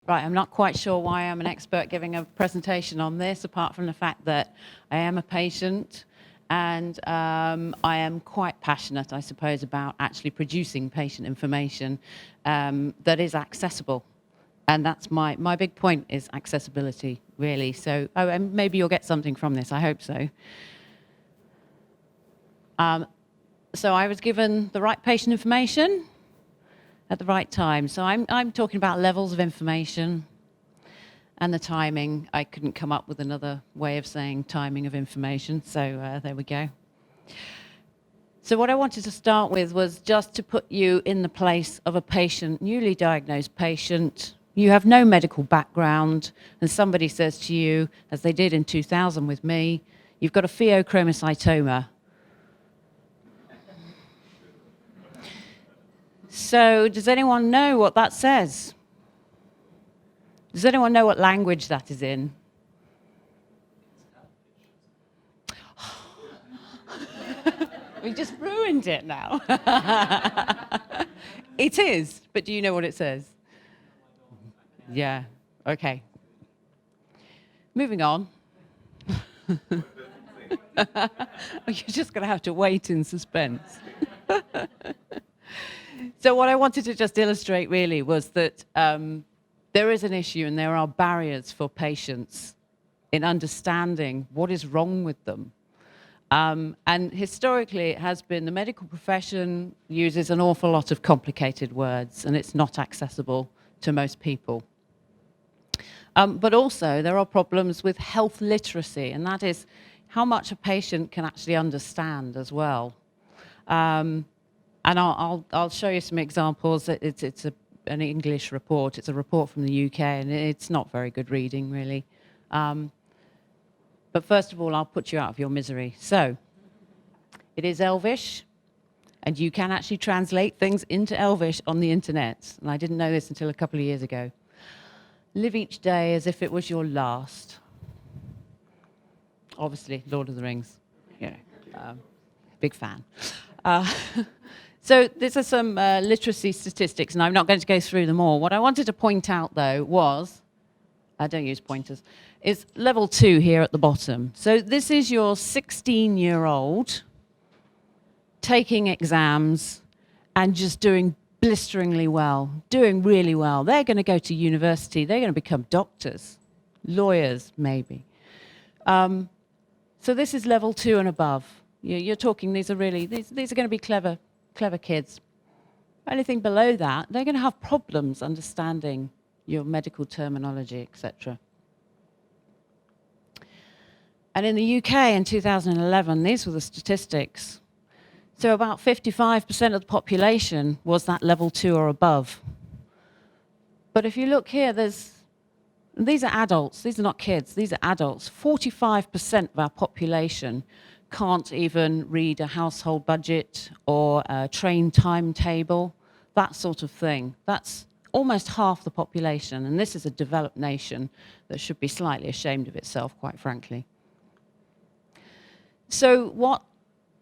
Right, I'm not quite sure why I'm an expert giving a presentation on this, apart from the fact that I am a patient and I am quite passionate, I suppose, about actually producing patient information that is accessible. And that's my big point, is accessibility, really. So and maybe you'll get something from this, I hope so. So I was given the right patient information at the right time. So I'm talking about levels of information and the timing. I couldn't come up with another way of saying timing of information, so there we go. So what I wanted to start with was just to put you in the place of a patient, newly diagnosed patient. You have no medical background, and somebody says to you, as they did in 2000 with me, you've got a pheochromocytoma. So does anyone know what that says? Does anyone know what language that is in? We just ruined it now. It is, but do you know what it says? Yeah, okay. Moving on. You're just going to have to wait in suspense. So what I wanted to just illustrate really was that there is an issue and there are barriers for patients in understanding what is wrong with them. And historically, it has been the medical profession uses an awful lot of complicated words, and it's not accessible to most people. But also, there are problems with health literacy, and that is how much a patient can actually understand as well. And I'll show you some examples. It's an English report. It's a report from the UK, and it's not very good reading, really. But first of all, I'll put you out of your misery. So, it is Elvish, and you can actually translate things into Elvish on the internet. And I didn't know this until a couple of years ago. Live each day as if it was your last. Obviously, Lord of the Rings. You know, big fan. So these are some literacy statistics, and I'm not going to go through them all. What I wanted to point out, though, was, I don't use pointers, is level 2 here at the bottom. So this is your 16-year-old taking exams and just doing blisteringly well, doing really well. They're going to go to university. They're going to become doctors, lawyers, maybe. So this is level 2 and above. You're talking, these are going to be clever kids. Anything below that, they're going to have problems understanding your medical terminology, etc. And in the UK in 2011, these were the statistics. So about 55% of the population was that level 2 or above. But if you look here, these are adults, these are not kids, these are adults. 45% of our population can't even read a household budget or a train timetable, that sort of thing. That's almost half the population, and this is a developed nation that should be slightly ashamed of itself, quite frankly. So what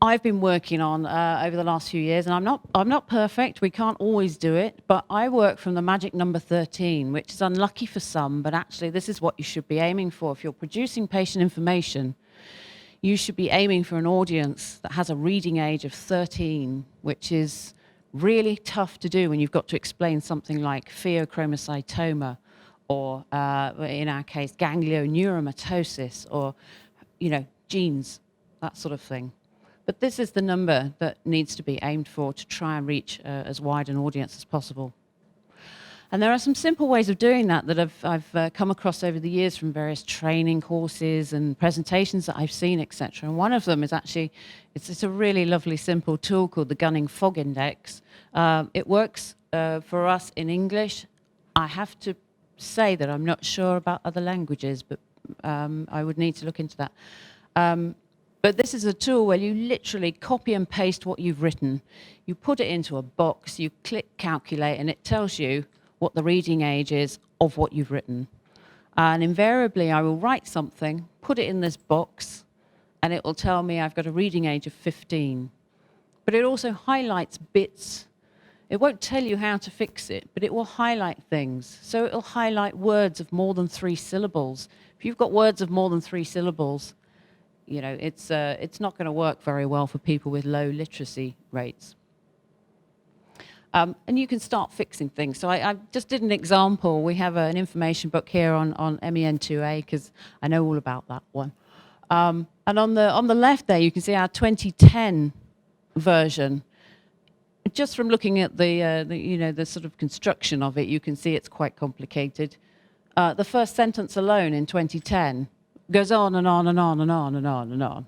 I've been working on over the last few years, and I'm not perfect, we can't always do it, but I work from the magic number 13, which is unlucky for some, but actually this is what you should be aiming for. If you're producing patient information, you should be aiming for an audience that has a reading age of 13, which is really tough to do when you've got to explain something like pheochromocytoma, or in our case, ganglioneuromatosis, or genes, that sort of thing. But this is the number that needs to be aimed for to try and reach as wide an audience as possible. And there are some simple ways of doing that I've come across over the years from various training courses and presentations that I've seen, etc. And one of them is actually, it's a really lovely, simple tool called the Gimble Fog Index. It works for us in English. I have to say that I'm not sure about other languages, but I would need to look into that. But this is a tool where you literally copy and paste what you've written. You put it into a box, you click calculate, and it tells you what the reading age is of what you've written. And invariably, I will write something, put it in this box, and it will tell me I've got a reading age of 15. But it also highlights bits. It won't tell you how to fix it, but it will highlight things. So it'll highlight words of more than 3 syllables. If you've got words of more than 3 syllables, you know, it's not going to work very well for people with low literacy rates. And you can start fixing things. So I just did an example. We have an information book here on MEN2A, because I know all about that one. And on the left there, you can see our 2010 version. Just from looking at the sort of construction of it, you can see it's quite complicated. The first sentence alone in 2010 goes on and on and on and on and on and on.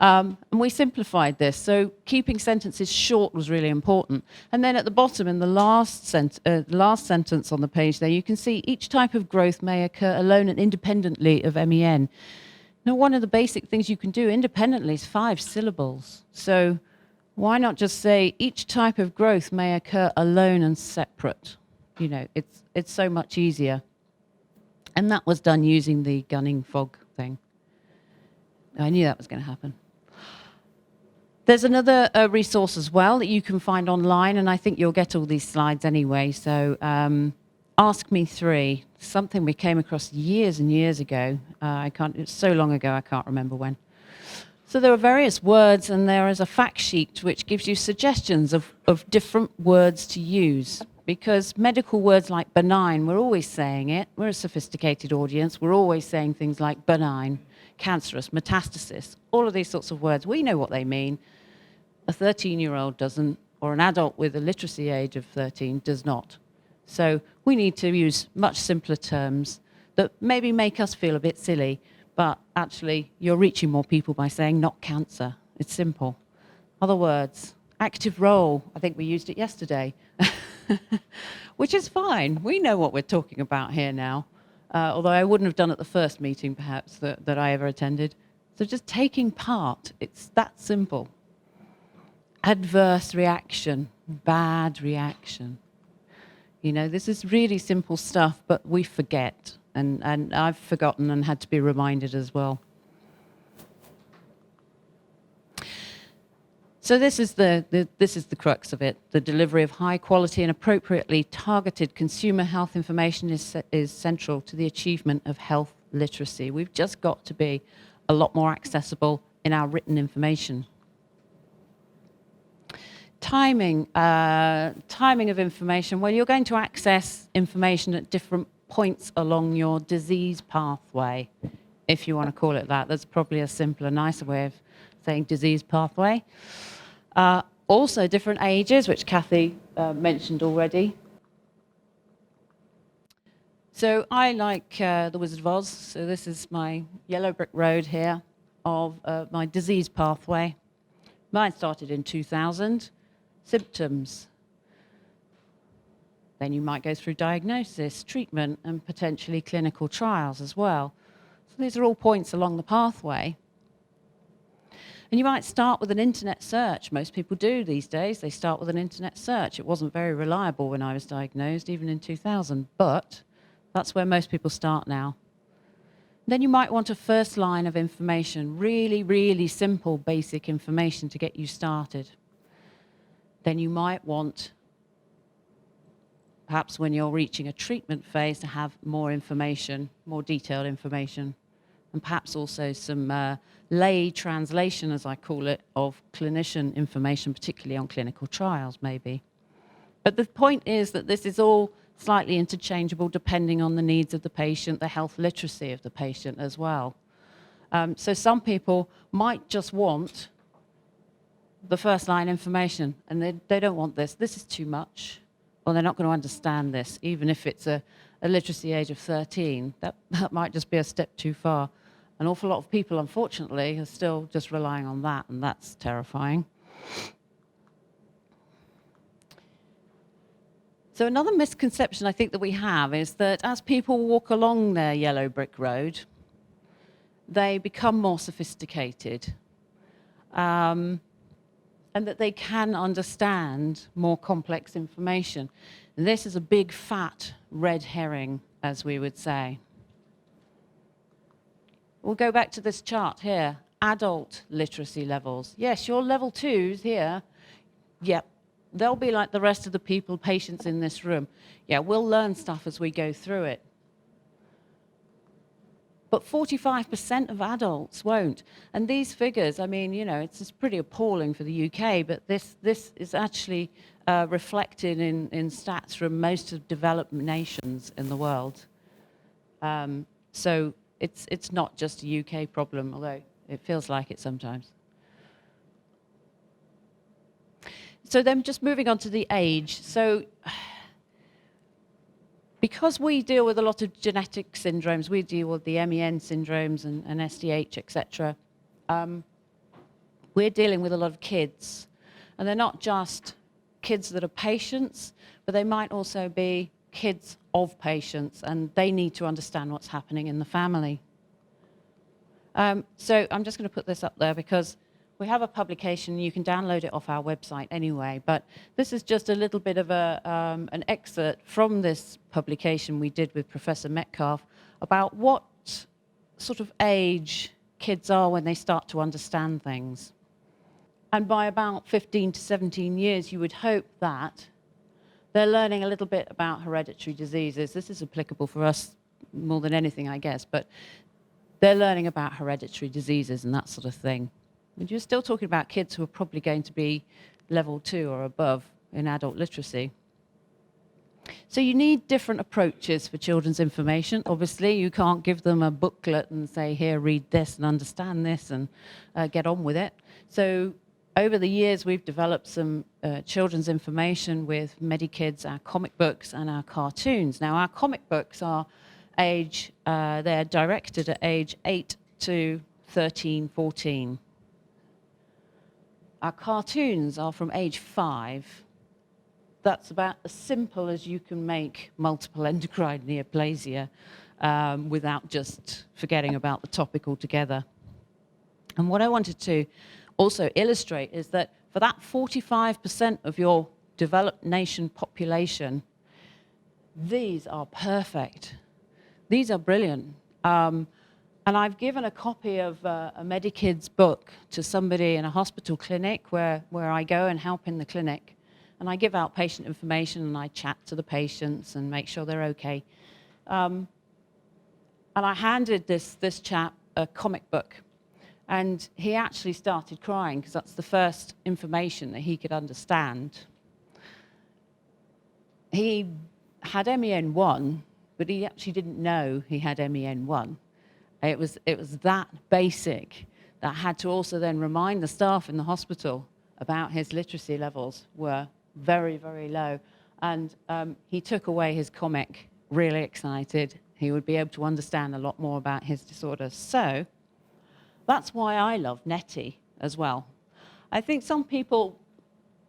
And we simplified this, so keeping sentences short was really important. And then at the bottom, in the last sentence on the page there, you can see each type of growth may occur alone and independently of MEN. Now, one of the basic things you can do independently is 5 syllables. So why not just say each type of growth may occur alone and separate? You know, it's so much easier. And that was done using the gunning fog thing. I knew that was going to happen. There's another resource as well that you can find online, and I think you'll get all these slides anyway. So Ask Me 3, something we came across years and years ago. It's so long ago, I can't remember when. So there are various words, and there is a fact sheet which gives you suggestions of different words to use. Because medical words like benign, we're always saying it. We're a sophisticated audience. We're always saying things like benign, cancerous, metastasis, all of these sorts of words. We know what they mean. A 13-year-old doesn't, or an adult with a literacy age of 13 does not. So we need to use much simpler terms that maybe make us feel a bit silly, but actually you're reaching more people by saying not cancer. It's simple. Other words, active role. I think we used it yesterday, which is fine. We know what we're talking about here now. Although I wouldn't have done at the first meeting, perhaps, that I ever attended. So just taking part, it's that simple. Adverse reaction, bad reaction. You know, this is really simple stuff, but we forget. And I've forgotten and had to be reminded as well. So this is the crux of it. The delivery of high quality and appropriately targeted consumer health information is central to the achievement of health literacy. We've just got to be a lot more accessible in our written information. Timing of information. Well, you're going to access information at different points along your disease pathway, if you want to call it that. That's probably a simpler, nicer way of saying disease pathway. Also different ages, which Kathy mentioned already. So I like The Wizard of Oz. So this is my yellow brick road here of my disease pathway. Mine started in 2000. Symptoms. Then you might go through diagnosis, treatment, and potentially clinical trials as well. So these are all points along the pathway. And you might start with an internet search. Most people do these days. They start with an internet search. It wasn't very reliable when I was diagnosed, even in 2000, but that's where most people start now. Then you might want a first line of information, really, really simple, basic information to get you started. Then you might want, perhaps when you're reaching a treatment phase, to have more information, more detailed information, and perhaps also some lay translation, as I call it, of clinician information, particularly on clinical trials, maybe. But the point is that this is all slightly interchangeable depending on the needs of the patient, the health literacy of the patient as well. So some people might just want the first line information, and they don't want this. This is too much, or they're not going to understand this, even if it's a literacy age of 13. That might just be a step too far. An awful lot of people, unfortunately, are still just relying on that, and that's terrifying. So another misconception I think that we have is that as people walk along their yellow brick road, they become more sophisticated. And that they can understand more complex information. And this is a big, fat red herring, as we would say. We'll go back to this chart here. Adult literacy levels. Yes, your level 2s here. Yep, they'll be like the rest of the patients in this room. Yeah, we'll learn stuff as we go through it. But 45% of adults won't. And these figures, I mean, you know, it's pretty appalling for the UK, but this is actually reflected in stats from most of developed nations in the world. So it's not just a UK problem, although it feels like it sometimes. So then just moving on to the age. So because we deal with a lot of genetic syndromes, we deal with the MEN syndromes and SDH, etc. We're dealing with a lot of kids. And they're not just kids that are patients, but they might also be kids of patients, and they need to understand what's happening in the family. So I'm just going to put this up there because we have a publication. You can download it off our website anyway, but this is just a little bit of an excerpt from this publication we did with Professor Metcalf about what sort of age kids are when they start to understand things. And by about 15 to 17 years, you would hope that they're learning a little bit about hereditary diseases. This is applicable for us more than anything, I guess, but they're learning about hereditary diseases and that sort of thing. And you're still talking about kids who are probably going to be level 2 or above in adult literacy. So you need different approaches for children's information. Obviously, you can't give them a booklet and say, here, read this and understand this and get on with it. So over the years, we've developed some children's information with Medikids, our comic books and our cartoons. Now, our comic books are they're directed at age 8 to 13, 14. Our cartoons are from age 5. That's about as simple as you can make multiple endocrine neoplasia without just forgetting about the topic altogether. And what I wanted to also illustrate is that for that 45% of your developed nation population, these are perfect. These are brilliant. And I've given a copy of a Medikids book to somebody in a hospital clinic where I go and help in the clinic. And I give out patient information and I chat to the patients and make sure they're okay. And I handed this chap a comic book. And he actually started crying because that's the first information that he could understand. He had MEN1, but he actually didn't know he had MEN1. It was that basic that I had to also then remind the staff in the hospital about his literacy levels were very, very low. And he took away his comic, really excited. He would be able to understand a lot more about his disorder. So that's why I love Netty as well. I think some people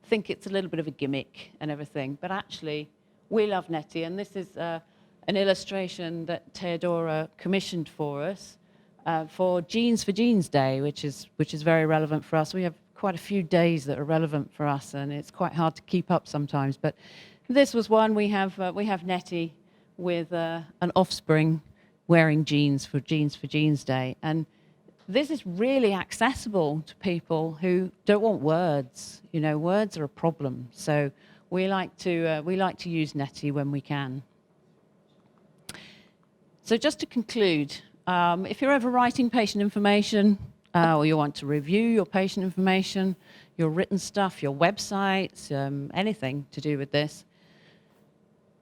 think it's a little bit of a gimmick and everything, but actually we love Netty. And this is an illustration that Theodora commissioned for us for Genes for Genes Day, which is very relevant for us. We have quite a few days that are relevant for us, and it's quite hard to keep up sometimes. But this was one. We have Netty with an offspring wearing jeans for Genes Day, and this is really accessible to people who don't want words. You know, words are a problem. So we like to use Netty when we can. So just to conclude, if you're ever writing patient information or you want to review your patient information, your written stuff, your websites, anything to do with this,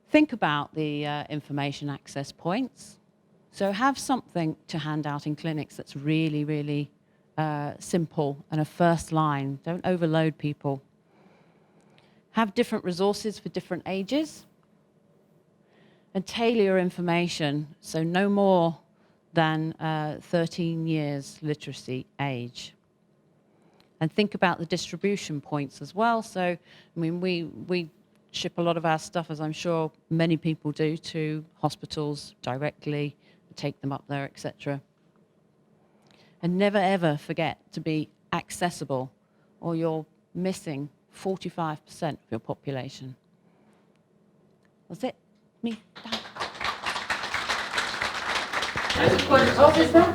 think about the information access points. So have something to hand out in clinics that's really, really simple and a first line. Don't overload people. Have different resources for different ages. And tailor your information, so no more than 13 years literacy age. And think about the distribution points as well. So, I mean, we ship a lot of our stuff, as I'm sure many people do, to hospitals directly, take them up there, etc. And never, ever forget to be accessible, or you're missing 45% of your population. That's it. Me. Oh, is that?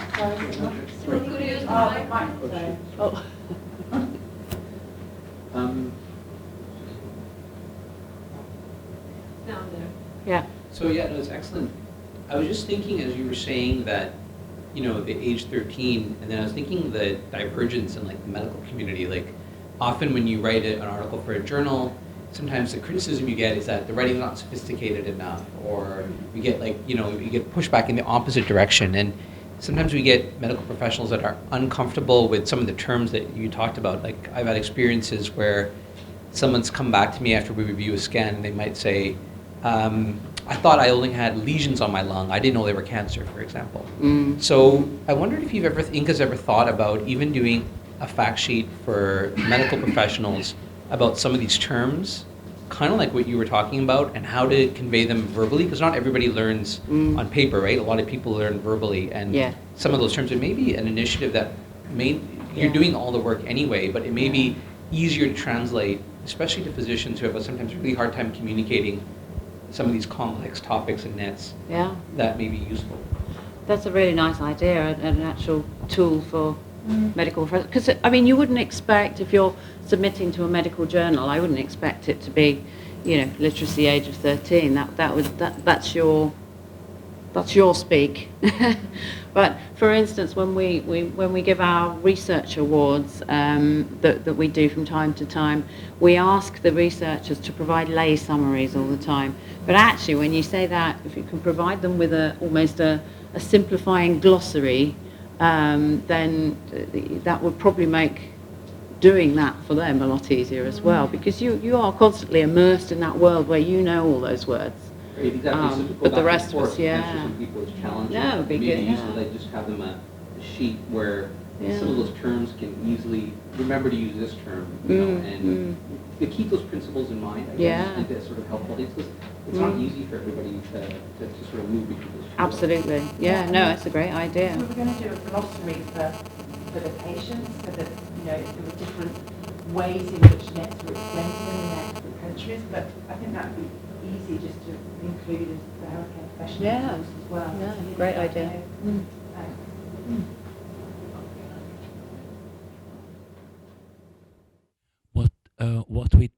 down there. Yeah. So yeah, no, it's excellent. I was just thinking as you were saying that, you know, the age 13, and then I was thinking the divergence in like the medical community. Like often when you write an article for a journal, sometimes the criticism you get is that the writing's not sophisticated enough, or you get like, you know, you get pushback in the opposite direction. And sometimes we get medical professionals that are uncomfortable with some of the terms that you talked about. Like I've had experiences where someone's come back to me after we review a scan and they might say, I thought I only had lesions on my lung. I didn't know they were cancer, for example. So I wondered if INCA's ever thought about even doing a fact sheet for medical professionals about some of these terms, kind of like what you were talking about, and how to convey them verbally, because not everybody learns on paper, right? A lot of people learn verbally, and some of those terms, it may be an initiative that you're doing all the work anyway, but it may be easier to translate, especially to physicians who have a sometimes really hard time communicating some of these complex topics and nets. Yeah. That may be useful. That's a really nice idea, an actual tool for medical professionals. Because, I mean, you wouldn't expect, if you're submitting to a medical journal, I wouldn't expect it to be, you know, literacy age of 13. That's your speak. But for instance, when we give our research awards that we do from time to time, we ask the researchers to provide lay summaries all the time. But actually, when you say that, if you can provide them with almost a simplifying glossary, then that would probably make doing that for them a lot easier as well, because you are constantly immersed in that world where you know all those words. Right, exactly. But the rest of us, For some people it's challenging. No, it'd be good, Useful, they just have them a sheet where some of those terms can easily remember to use this term, you know, and to keep those principles in mind, I guess, and to sort of helpful things, because it's not easy for everybody to sort of move between those two. Absolutely. Yeah, no, it's a great idea. We were going to do a glossary for the patients, so that, you know, there were different ways in which nets were explained to them in their different countries, but I think that would be easy just to include as the healthcare professionals as well. Yeah, great idea.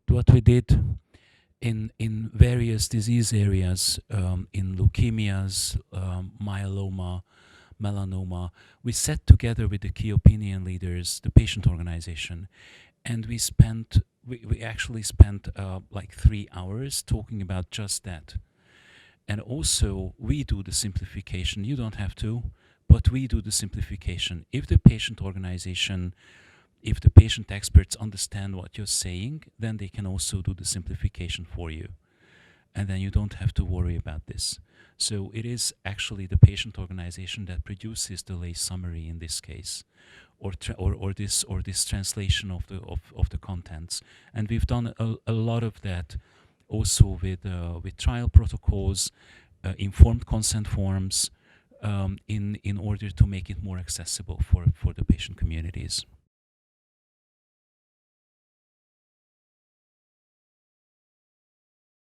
What we did in various disease areas, in leukemias, myeloma, melanoma, we sat together with the key opinion leaders, the patient organization, and we actually spent like 3 hours talking about just that. And also, we do the simplification. You don't have to, but we do the simplification. If the patient organization, if the patient experts understand what you're saying, then they can also do the simplification for you. And then you don't have to worry about this. So it is actually the patient organization that produces the lay summary in this case, or this translation of the contents. And we've done a lot of that also with trial protocols, informed consent forms, in order to make it more accessible for the patient communities.